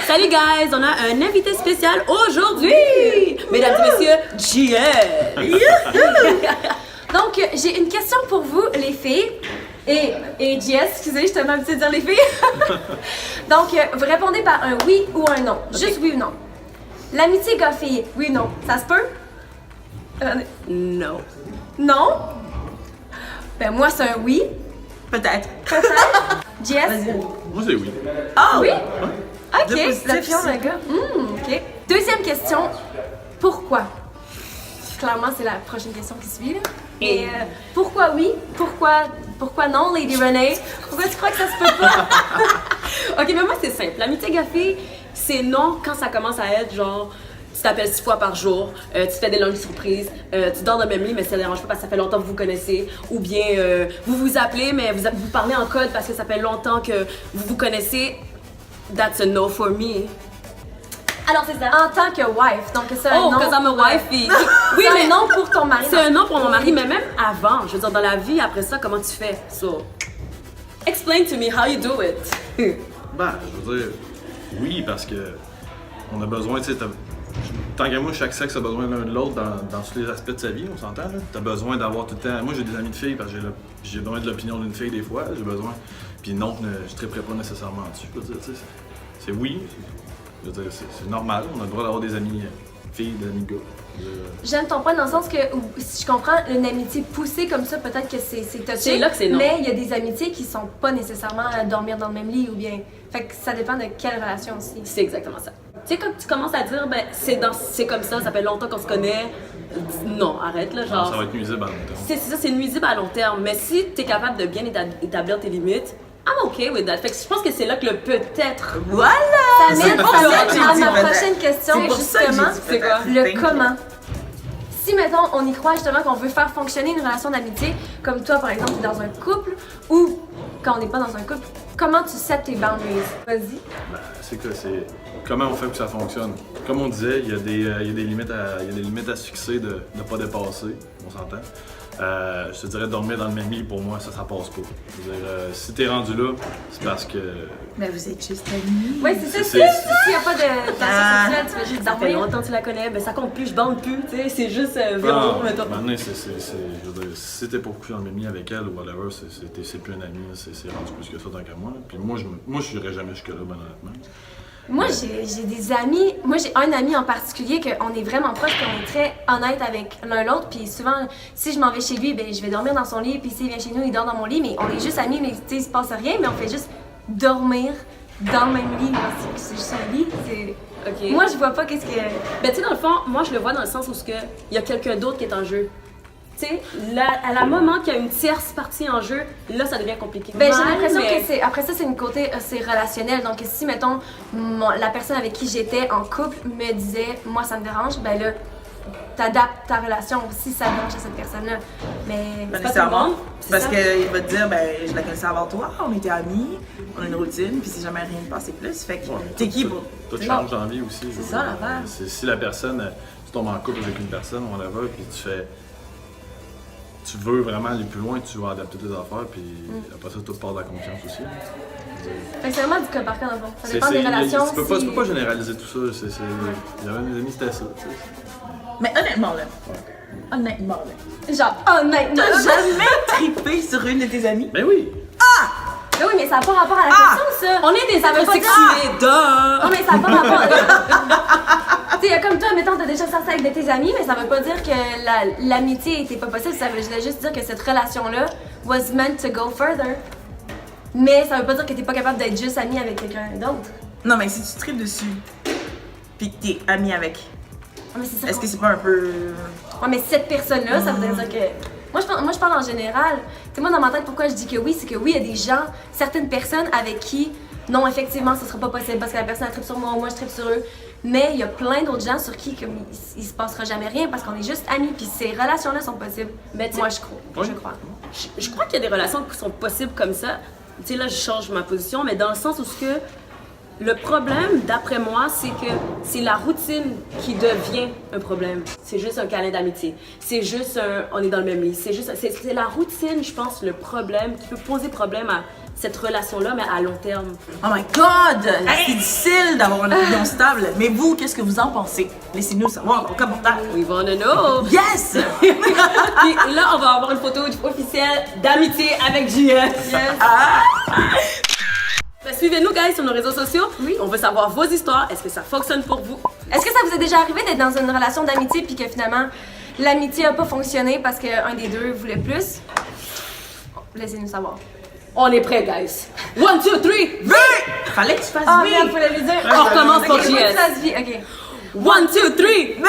Salut guys, on a un invité spécial aujourd'hui! Mesdames et messieurs, JL! Donc, j'ai une question pour vous, les filles. Et JS, excusez, je te demande de dire les filles. Donc, vous répondez par un oui ou un non. Juste oui ou non. L'amitié gars-fille, oui ou non, ça se peut? Non. Non? Ben moi, c'est un oui. Peut-être. JS? Moi, c'est oui. Ah Oui? De Ok, positif, l'opinion ça. d'un gars. Ok. Deuxième question, pourquoi? Clairement, c'est la prochaine question qui suit. Là. Et pourquoi oui? Pourquoi non, Lady Renee? Pourquoi tu crois que ça se peut pas? Ok, mais moi c'est simple. L'amitié gars-fille, c'est non quand ça commence à être genre. Tu t'appelles 6 fois par jour, tu fais des longues surprises, tu dors dans le même lit mais ça ne dérange pas parce que ça fait longtemps que vous vous connaissez, ou bien vous vous appelez mais vous parlez en code parce que ça fait longtemps que vous vous connaissez. That's a no for me. Alors, c'est ça. En tant que wife, donc c'est un Oh, non. because I'm a wifey. Oui, mais non pour ton mari. C'est un non pour mon mari, mais même avant, je veux dire, dans la vie, après ça, comment tu fais? So, explain to me how you do it. Ben, je veux dire, oui, parce que on a besoin, tu sais, tant qu'à moi, chaque sexe a besoin l'un de l'autre dans tous les aspects de sa vie, on s'entend, là. T'as besoin d'avoir tout le temps. Moi, j'ai des amis de filles parce que j'ai besoin de l'opinion d'une fille des fois, j'ai besoin. Puis non, je ne triperais pas nécessairement dessus. Je veux dire, tu sais, c'est oui. Je veux dire, c'est normal, on a le droit d'avoir des amis filles, des amis gars. J'aime ton point dans le sens que, si je comprends, une amitié poussée comme ça, peut-être que c'est touché. C'est là que c'est non. Mais il y a des amitiés qui sont pas nécessairement à dormir dans le même lit ou bien. Fait que ça dépend de quelle relation aussi. C'est exactement ça. Tu sais, quand tu commences à dire, ben, c'est comme ça fait longtemps qu'on se connaît, non, arrête, là, genre. Ça va être nuisible à long terme. C'est ça, c'est nuisible à long terme. Mais si tu es capable de bien établir tes limites, I'm okay with that. Fait que je pense que c'est là que le peut-être. Voilà! Ça C'est mène pour ça que à j'ai ma dit peut-être. prochaine question, C'est pour ça que j'ai justement. dit C'est quoi? peut-être. Le Thank you. comment. Si, mettons, on y croit justement qu'on veut faire fonctionner une relation d'amitié, comme toi, par exemple, t'es dans un couple, ou quand on n'est pas dans un couple, comment tu sets tes boundaries? Vas-y. Ben, c'est quoi, c'est comment on fait pour que ça fonctionne. Comme on disait, il y a des limites à se fixer de ne pas dépasser, on s'entend. Je te dirais dormir dans le même lit, pour moi, ça passe pas. Je veux dire, si t'es rendu là, c'est parce que. Mais vous êtes juste amis. Oui, c'est ça. C'est- S'il n'y a pas de tension Ah. sexuelle, tu vas juste Ça fait dormir. longtemps que tu la connais, ben ça compte plus, je bande plus, tu sais, c'est juste Ah, violon, mettons. maintenant, je veux dire, si t'es pas couché dans le même lit avec elle ou whatever, c'est plus un ami, c'est rendu plus que ça tant qu'à moi. Puis moi, je n'irais jamais jusque-là, ben honnêtement. Moi, j'ai des amis. Moi, j'ai un ami en particulier qu'on est vraiment proches, qu'on est très honnête avec l'un l'autre. Puis souvent, si je m'en vais chez lui, ben je vais dormir dans son lit. Puis s'il vient chez nous, il dort dans mon lit. Mais on est juste amis, mais tu sais, il se passe rien. Mais on fait juste dormir dans le même lit. C'est juste un lit. Ok. Moi, je vois pas qu'est-ce que. Ben, tu sais, dans le fond, moi, je le vois dans le sens où il y a quelqu'un d'autre qui est en jeu. Tu sais, à la moment qu'il y a une tierce partie en jeu, là, ça devient compliqué. Ben, j'ai Ouais, l'impression mais- que c'est. Après ça, c'est une côté. C'est relationnel. Donc, si, mettons, la personne avec qui j'étais en couple me disait, moi, ça me dérange, ben là, t'adaptes ta relation aussi, ça dérange à cette personne-là. Mais. Pas pas nécessairement. tout le monde, c'est Parce ça. qu'il va te dire, ben, je la connaissais avant toi, on était amis, on a une routine, puis si jamais rien ne passait plus. Fait que t'es qui pour. Tout C'est change bon. dans la vie aussi. C'est ça, l'affaire. Si la personne, tu tombes en couple avec une personne, on la va, puis tu veux vraiment aller plus loin, tu vas adapter tes affaires, puis après ça, tout part de la confiance aussi. Fait que c'est vraiment du cas par cas, dans le fond. Ça dépend C'est- des il y a- relations. Tu peux pas généraliser tout ça. Il y avait mes amis, c'était ça. Tu sais. Mais honnêtement, là. Honnêtement, là. Genre, honnêtement. T'as jamais trippé sur une de tes amies? Ben oui! Mais oui, mais ça n'a pas rapport à la Ah! question, ça. On est des Ça veut pas dire- hétérosexués, duh! Non, mais ça n'a pas rapport. Tu sais, comme toi, mettons, t'as déjà sorti avec de tes amis, mais ça veut pas dire que l'amitié était pas possible. Ça veut juste dire que cette relation-là was meant to go further. Mais ça veut pas dire que t'es pas capable d'être juste ami avec quelqu'un d'autre. Non, mais si tu tripes dessus, puis que t'es ami avec, Ah, mais c'est ça. est-ce que c'est pas un peu. Ouais, mais cette personne-là, ça voudrait dire que. Moi, je parle en général. Tu sais, moi, dans ma tête, pourquoi je dis que oui, c'est que oui, il y a des gens, certaines personnes avec qui, non, effectivement, ce sera pas possible parce que la personne elle tripe sur moi, moi, je tripe sur eux. Mais il y a plein d'autres gens sur qui, comme, il se passera jamais rien parce qu'on est juste amis. Puis ces relations-là sont possibles. Mais tu sais- moi, je crois. Oui. Je crois. Je crois qu'il y a des relations qui sont possibles comme ça. Tu sais, là, je change ma position, mais dans le sens où le problème, d'après moi, c'est que c'est la routine qui devient un problème. C'est juste un câlin d'amitié. C'est juste on est dans le même lit. C'est la routine, je pense, le problème qui peut poser problème à cette relation-là, mais à long terme? Oh my God! C'est difficile d'avoir une opinion stable. Mais vous, qu'est-ce que vous en pensez? Laissez-nous savoir dans le commentaire. We wanna know! Yes! Puis là, on va avoir une photo officielle d'amitié avec JS. Ben, suivez-nous, guys, sur nos réseaux sociaux. Oui. On veut savoir vos histoires. Est-ce que ça fonctionne pour vous? Est-ce que ça vous est déjà arrivé d'être dans une relation d'amitié puis que finalement l'amitié a pas fonctionné parce qu'un des deux voulait plus? Laissez-nous savoir. On est prêts, guys. 1, 2, 3, V! Fallait que tu fasses Ah, oui. merde, fallait lui dire. On recommence pour Ok, JS. faut que tu fasses vie, ok. 1, 2, 3, V!